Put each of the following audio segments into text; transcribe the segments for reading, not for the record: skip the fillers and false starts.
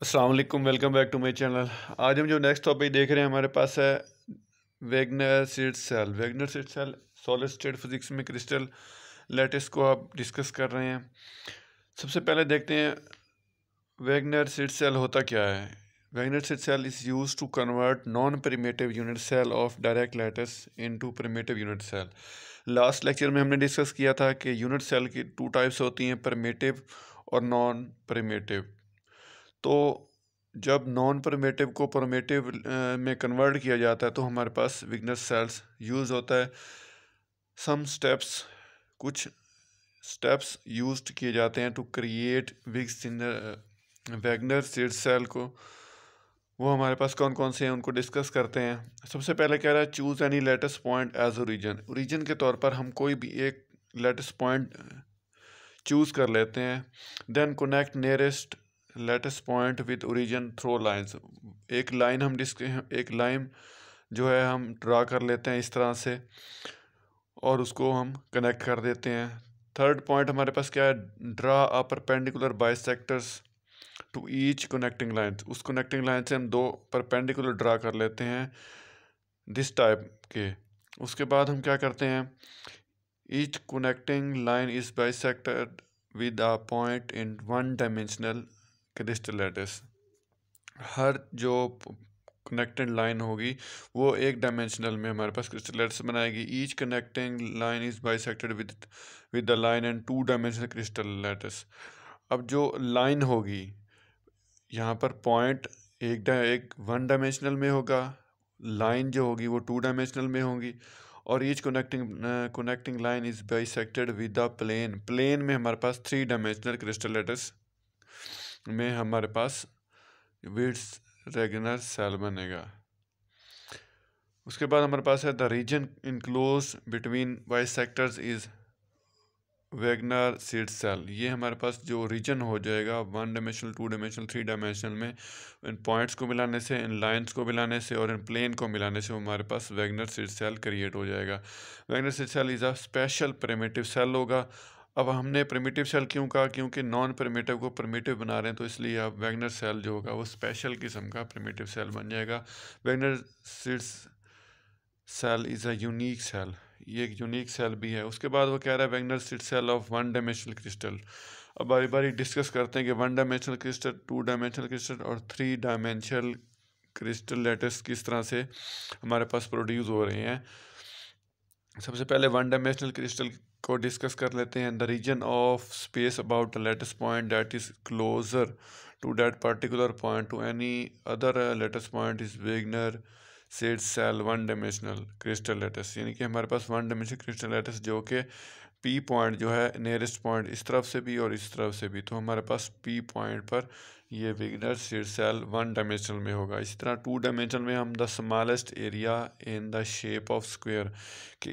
अस्सलाम वालेकुम, welcome back to my channel. आज हम जो नेक्स्ट टॉपिक देख रहे हैं हमारे पास है Wigner Seitz cell. Wigner Seitz cell solid state physics में क्रिस्टल लैटिस को आप डिस्कस कर रहे हैं। सबसे पहले देखते हैं वेगनर सीड सेल होता क्या है। Wigner Seitz cell is used to convert non primitive unit cell of direct lattice into primitive unit cell. Last lecture में हमने डिस्कस किया था कि यूनिट सेल की टू टाइप्स होती हैं, प्रिमिटिव और नॉन प्रिमिटिव। तो जब नॉन परमेटिव को परमेटिव में कन्वर्ट किया जाता है तो हमारे पास वेगनर सेल्स यूज़ होता है। कुछ स्टेप्स यूज्ड किए जाते हैं to create wigs in Wigner Seitz cell को। वो हमारे पास कौन कौन से हैं उनको डिस्कस करते हैं। सबसे पहले कह रहा है choose any lattice point as origin के तौर पर हम कोई भी एक लेटेस्ट पॉइंट चूज़ कर लेते हैं। Then connect nearest lattice point with origin through lines. एक लाइन जो है हम ड्रा कर लेते हैं इस तरह से और उसको हम कनेक्ट कर देते हैं। थर्ड पॉइंट हमारे पास क्या है, draw a perpendicular bisectors to each connecting line. उस कनेक्टिंग लाइन से हम दो परपेंडिकुलर ड्रा कर लेते हैं दिस टाइप के। उसके बाद हम क्या करते हैं, each connecting line is bisected with a point in one dimensional crystal lattice. हर जो कनेक्टेड लाइन होगी वो एक डायमेंशनल में हमारे पास क्रिस्टल लैटिस बनाएगी। Each connecting line is bisected with the line and two dimensional crystal lattice. अब जो लाइन होगी यहाँ पर पॉइंट एक वन डायमेंशनल में होगा, लाइन जो होगी वो टू डायमेंशनल में होगी, और each connecting line is bisected with the plane में हमारे पास थ्री डायमेंशनल क्रिस्टल लैटिस में हमारे पास विड्स रेगुलर सेल बनेगा। उसके बाद हमारे पास है the region enclose between bisectors is Wigner Seitz cell. ये हमारे पास जो रीजन हो जाएगा one dimensional, two dimensional, three dimensional में, इन पॉइंट्स को मिलाने से, इन लाइंस को मिलाने से और इन प्लेन को मिलाने से हमारे पास वेगनर सीड सेल क्रिएट हो जाएगा। Wigner Seitz cell is a special primitive cell होगा। अब हमने प्रिमिटिव सेल क्यों कहा, क्योंकि नॉन प्रिमिटिव को प्रिमिटिव बना रहे हैं, तो इसलिए अब वेगनर सेल जो होगा वो स्पेशल किस्म का प्रिमिटिव सेल बन जाएगा। Wigner Seitz cell is a unique cell, ये एक यूनिक सेल भी है। उसके बाद वो कह रहा है Wigner Seitz cell of one dimensional crystal. अब बारी बारी डिस्कस करते हैं कि one dimensional crystal, two dimensional crystal और थ्री डायमेंशनल क्रिस्टल लैटिस किस तरह से हमारे पास प्रोड्यूस हो रहे हैं। सबसे पहले वन डायमेंशनल क्रिस्टल को डिस्कस कर लेते हैं। The region of space about the lattice point that is closer to that particular point to any other lattice point is Wigner Seitz cell one dimensional crystal lattice. यानी कि हमारे पास one dimensional crystal lattice जो कि P point जो है nearest point इस तरफ से भी और इस तरफ से भी, तो हमारे पास पी पॉइंट पर ये Wigner Seitz cell one dimensional में होगा। इसी तरह टू डायमेंशनल में हम the smallest area in the shape of square, कि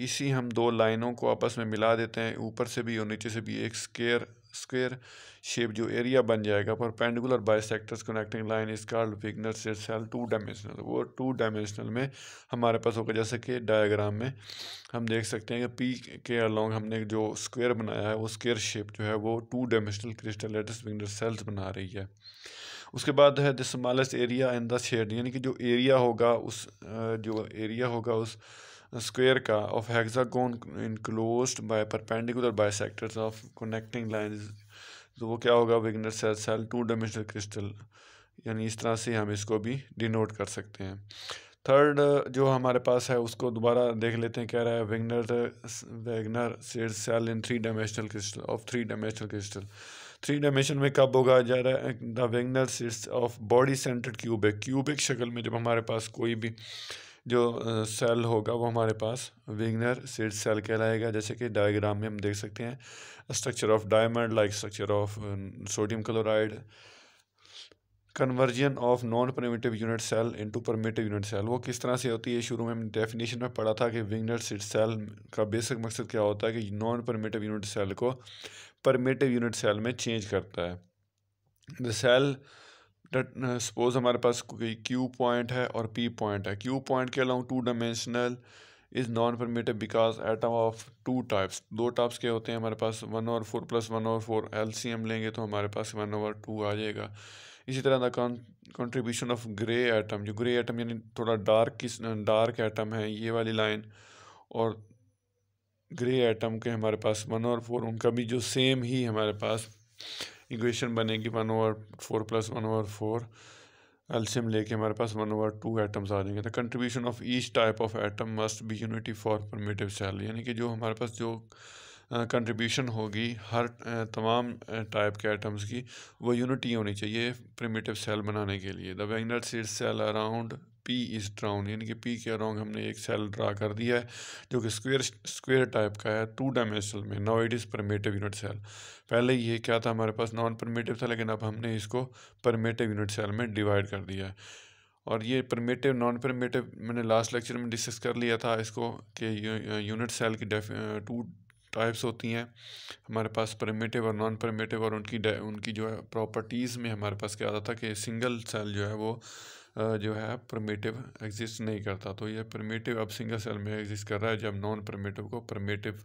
इसी हम दो लाइनों को आपस में मिला देते हैं, ऊपर से भी और नीचे से भी एक स्क्वायर शेप जो एरिया बन जाएगा। Perpendicular bisectors connecting line is called Wigner Seitz cell two dimensional. वो टू डायमेंशनल में हमारे पास होगा, जैसे कि डायग्राम में हम देख सकते हैं कि पी के अलोंग हमने जो स्क्वायर बनाया है वो स्क्वायर शेप जो है वो two dimensional crystal lattice Wigner cells बना रही है। उसके बाद है the smallest area in the shade, यानी कि जो एरिया होगा उस स्क्वायर का of hexagon enclosed by perpendicular bisectors of connecting lines, तो वो क्या होगा, Wigner cell two dimensional crystal. यानी इस तरह से हम इसको भी डिनोट कर सकते हैं। थर्ड जो हमारे पास है उसको दोबारा देख लेते हैं। कह रहा है Wigner Seitz cell in three dimensional crystal of three dimensional crystal. Three dimension में कब होगा, जा रहा है the Wigner Seitz of body centred cubic शक्ल में जब हमारे पास कोई भी जो सेल होगा वो हमारे पास वेगनर सीड सेल कहलाएगा। जैसे कि डायग्राम में हम देख सकते हैं structure of diamond like structure of sodium chloride, conversion of non primitive unit cell into primitive unit cell. वो किस तरह से होती है, शुरू में हमने डेफिनेशन में पढ़ा था कि वेगनर सीड सेल का बेसिक मकसद क्या होता है कि नॉन परमिटिव यूनिट सेल को परमिटिव यूनिट सेल में चेंज करता है। द सेल सपोज हमारे पास कोई क्यू पॉइंट है और पी पॉइंट है। क्यू पॉइंट के along two dimensional is non primitive because atom of two types, दो टाइप्स के होते हैं हमारे पास, 1/4 + 1/4 एलसीएम लेंगे तो हमारे पास 1/2 आ जाएगा। इसी तरह का कंट्रीब्यूशन ऑफ ग्रे एटम, जो ग्रे एटम यानी थोड़ा डार्क एटम है, ये वाली लाइन, और ग्रे एटम के हमारे पास 1/4, उनका भी जो सेम ही हमारे पास इक्वेशन बनेगी 1/4 + 1/4, एल्शियम लेके हमारे पास 1/2 एटम्स आ जाएंगे। The contribution of each type of atom must be unity for primitive cell, यानी कि जो हमारे पास जो कंट्रीब्यूशन होगी हर तमाम टाइप के एटम्स की, वो यूनिटी होनी चाहिए प्रिमिटिव सेल बनाने के लिए। The Wigner Seitz cell around P is drawn, यानी कि पी के अराउंड हमने एक सेल ड्रा कर दिया है जो कि स्क्वेयर टाइप का है, 2 डायमेंशनल में। Now it is primitive unit cell. पहले ये क्या था, हमारे पास नॉन परमिटिव था, लेकिन अब हमने इसको परमिटिव यूनिट सेल में डिवाइड कर दिया है। और ये परमिटिव नॉन परमिटिव मैंने लास्ट लेक्चर में डिस्कस कर लिया था इसको, कि यूनिट सेल की 2 टाइप्स होती हैं हमारे पास, परमिटिव और नॉन परमिटिव, और उनकी जो है प्रॉपर्टीज़ में हमारे पास क्या आता था कि सिंगल सेल जो है वो जो है परमिटिव एग्जिस्ट नहीं करता। तो ये परमिटिव अब सिंगल सेल में एग्जिस्ट कर रहा है, जब नॉन परमिटिव को परमिटिव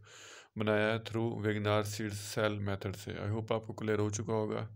बनाया है through Wigner Seitz cell method से। आई होप आपको क्लियर हो चुका होगा।